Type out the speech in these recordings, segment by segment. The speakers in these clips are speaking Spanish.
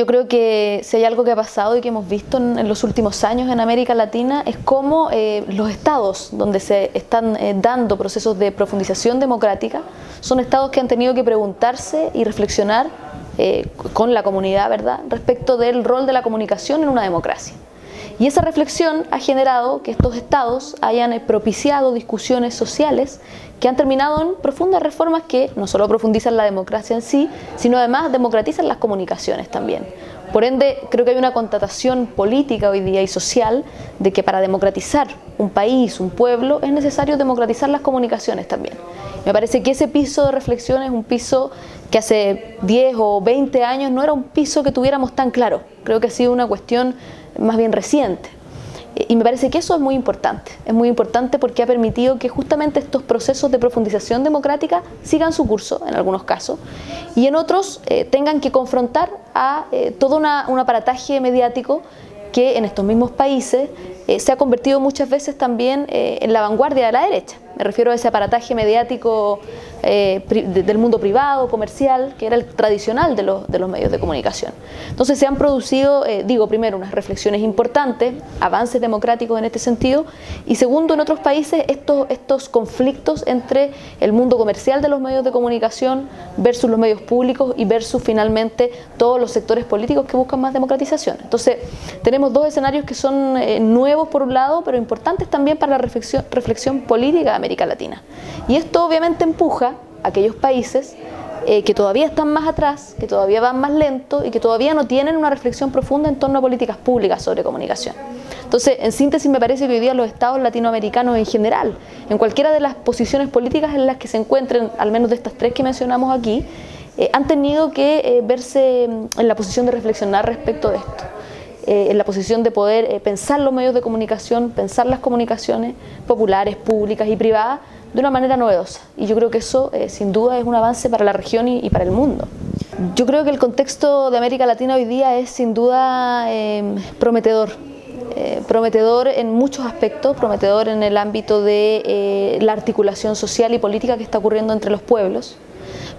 yo creo que si hay algo que ha pasado y que hemos visto en los últimos años en América Latina es cómo los estados donde se están dando procesos de profundización democrática son estados que han tenido que preguntarse y reflexionar con la comunidad, ¿verdad?, respecto del rol de la comunicación en una democracia. Y esa reflexión ha generado que estos estados hayan propiciado discusiones sociales que han terminado en profundas reformas que no solo profundizan la democracia en sí, sino además democratizan las comunicaciones también. Por ende, creo que hay una constatación política hoy día y social de que para democratizar un país, un pueblo, es necesario democratizar las comunicaciones también. Me parece que ese piso de reflexión es un piso que hace 10 o 20 años no era un piso que tuviéramos tan claro. Creo que ha sido una cuestión más bien reciente. Y me parece que eso es muy importante porque ha permitido que justamente estos procesos de profundización democrática sigan su curso en algunos casos y en otros tengan que confrontar a todo un aparataje mediático que en estos mismos países se ha convertido muchas veces también en la vanguardia de la derecha. Me refiero a ese aparataje mediático del mundo privado, comercial, que era el tradicional de los medios de comunicación. Entonces se han producido, primero, unas reflexiones importantes, avances democráticos en este sentido, y segundo, en otros países estos conflictos entre el mundo comercial de los medios de comunicación versus los medios públicos y versus finalmente todos los sectores políticos que buscan más democratización. Entonces tenemos dos escenarios que son nuevos por un lado, pero importantes también para la reflexión política de América Latina. Y esto obviamente empuja a aquellos países que todavía están más atrás, que todavía van más lento y que todavía no tienen una reflexión profunda en torno a políticas públicas sobre comunicación. Entonces, en síntesis, me parece que hoy día los estados latinoamericanos en general, en cualquiera de las posiciones políticas en las que se encuentren, al menos de estas tres que mencionamos aquí, han tenido que verse en la posición de reflexionar respecto de esto. En la posición de poder pensar los medios de comunicación, pensar las comunicaciones populares, públicas y privadas de una manera novedosa. Y yo creo que eso sin duda es un avance para la región y para el mundo. Yo creo que el contexto de América Latina hoy día es sin duda prometedor. Prometedor en muchos aspectos, prometedor en el ámbito de la articulación social y política que está ocurriendo entre los pueblos,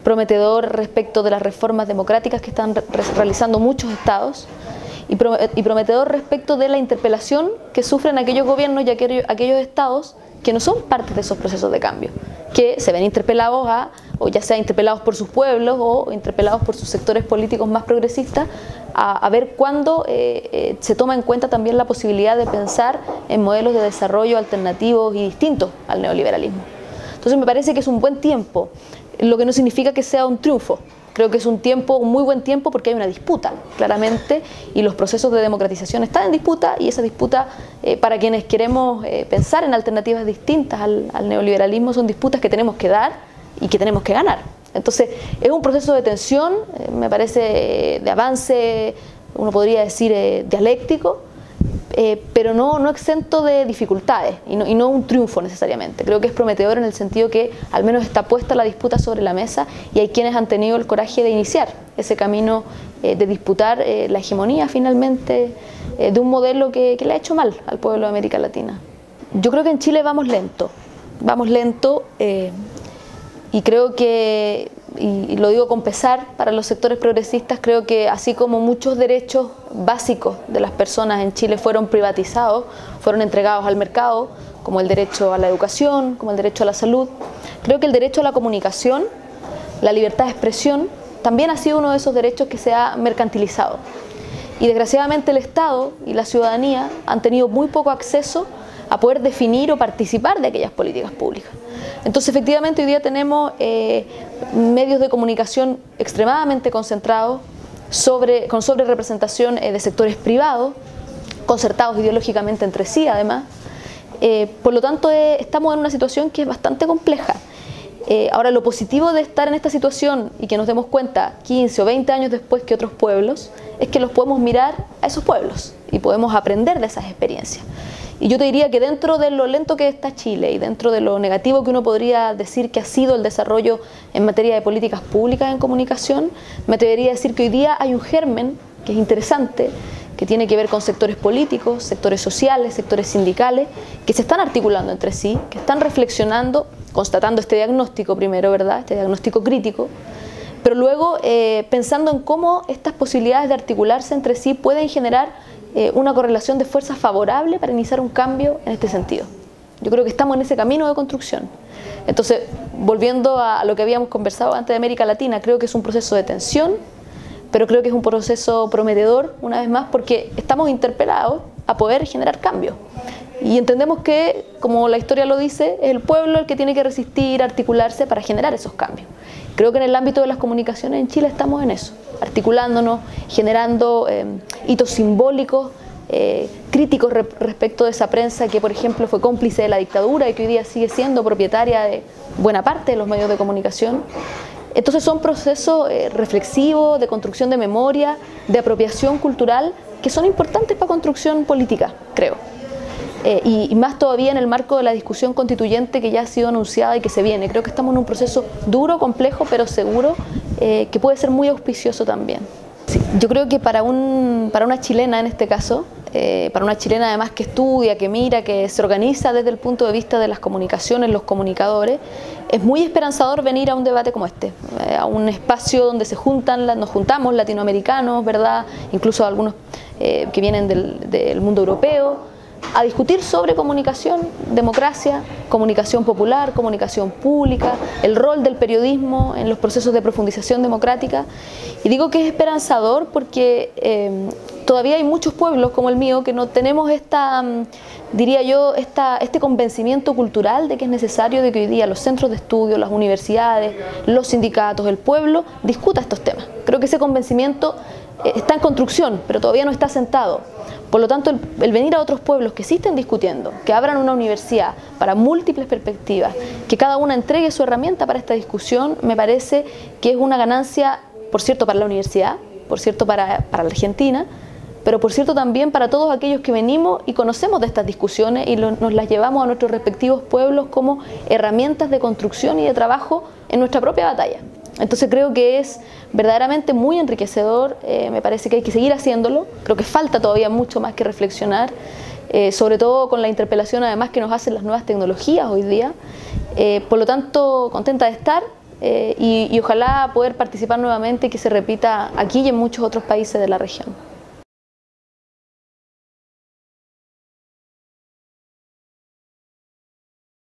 prometedor respecto de las reformas democráticas que están realizando muchos estados, y prometedor respecto de la interpelación que sufren aquellos gobiernos y aquellos estados que no son parte de esos procesos de cambio, que se ven interpelados o ya sea interpelados por sus pueblos o interpelados por sus sectores políticos más progresistas, a ver cuándo se toma en cuenta también la posibilidad de pensar en modelos de desarrollo alternativos y distintos al neoliberalismo. Entonces me parece que es un buen tiempo, lo que no significa que sea un triunfo. Creo que es un muy buen tiempo porque hay una disputa, claramente, y los procesos de democratización están en disputa, y esa disputa, para quienes queremos pensar en alternativas distintas al neoliberalismo, son disputas que tenemos que dar y que tenemos que ganar. Entonces, es un proceso de tensión, me parece, de avance, uno podría decir dialéctico, pero no exento de dificultades y no un triunfo necesariamente. Creo que es prometedor en el sentido que al menos está puesta la disputa sobre la mesa y hay quienes han tenido el coraje de iniciar ese camino de disputar la hegemonía finalmente de un modelo que le ha hecho mal al pueblo de América Latina. Yo creo que en Chile vamos lento y creo que, y lo digo con pesar para los sectores progresistas, creo que así como muchos derechos básicos de las personas en Chile fueron privatizados, fueron entregados al mercado, como el derecho a la educación, como el derecho a la salud, creo que el derecho a la comunicación, la libertad de expresión, también ha sido uno de esos derechos que se ha mercantilizado. Y desgraciadamente el Estado y la ciudadanía han tenido muy poco acceso a poder definir o participar de aquellas políticas públicas. Entonces, efectivamente, hoy día tenemos medios de comunicación extremadamente concentrados, con sobrerepresentación de sectores privados, concertados ideológicamente entre sí, además. Por lo tanto, estamos en una situación que es bastante compleja. Ahora, lo positivo de estar en esta situación y que nos demos cuenta 15 o 20 años después que otros pueblos, es que los podemos mirar a esos pueblos y podemos aprender de esas experiencias. Y yo te diría que dentro de lo lento que está Chile y dentro de lo negativo que uno podría decir que ha sido el desarrollo en materia de políticas públicas en comunicación, me atrevería a decir que hoy día hay un germen que es interesante, que tiene que ver con sectores políticos, sectores sociales, sectores sindicales, que se están articulando entre sí, que están reflexionando, constatando este diagnóstico primero, ¿verdad?, este diagnóstico crítico, pero luego pensando en cómo estas posibilidades de articularse entre sí pueden generar una correlación de fuerzas favorable para iniciar un cambio en este sentido. Yo creo que estamos en ese camino de construcción. Entonces, volviendo a lo que habíamos conversado antes de América Latina, creo que es un proceso de tensión, pero creo que es un proceso prometedor, una vez más, porque estamos interpelados a poder generar cambios. Y entendemos que, como la historia lo dice, es el pueblo el que tiene que resistir, articularse para generar esos cambios. Creo que en el ámbito de las comunicaciones en Chile estamos en eso, articulándonos, generando hitos simbólicos, críticos respecto de esa prensa que, por ejemplo, fue cómplice de la dictadura y que hoy día sigue siendo propietaria de buena parte de los medios de comunicación. Entonces son procesos reflexivos, de construcción de memoria, de apropiación cultural, que son importantes para construcción política, creo. Y más todavía en el marco de la discusión constituyente que ya ha sido anunciada y que se viene. Creo que estamos en un proceso duro, complejo, pero seguro, que puede ser muy auspicioso también. Sí, yo creo que para una chilena en este caso, para una chilena además que estudia, que mira, que se organiza desde el punto de vista de las comunicaciones, los comunicadores, es muy esperanzador venir a un debate como este, a un espacio donde nos juntamos latinoamericanos, ¿verdad? Incluso algunos que vienen del mundo europeo, a discutir sobre comunicación, democracia, comunicación popular, comunicación pública, el rol del periodismo en los procesos de profundización democrática. Y digo que es esperanzador porque todavía hay muchos pueblos como el mío que no tenemos diría yo, este convencimiento cultural de que es necesario de que hoy día los centros de estudio, las universidades, los sindicatos, el pueblo discuta estos temas. Creo que ese convencimiento está en construcción, pero todavía no está asentado. Por lo tanto, el venir a otros pueblos que sí estén discutiendo, que abran una universidad para múltiples perspectivas, que cada una entregue su herramienta para esta discusión, me parece que es una ganancia, por cierto, para la universidad, por cierto, para la Argentina, pero por cierto también para todos aquellos que venimos y conocemos de estas discusiones y nos las llevamos a nuestros respectivos pueblos como herramientas de construcción y de trabajo en nuestra propia batalla. Entonces creo que es verdaderamente muy enriquecedor, me parece que hay que seguir haciéndolo, creo que falta todavía mucho más que reflexionar, sobre todo con la interpelación además que nos hacen las nuevas tecnologías hoy día. Por lo tanto, contenta de estar y ojalá poder participar nuevamente y que se repita aquí y en muchos otros países de la región.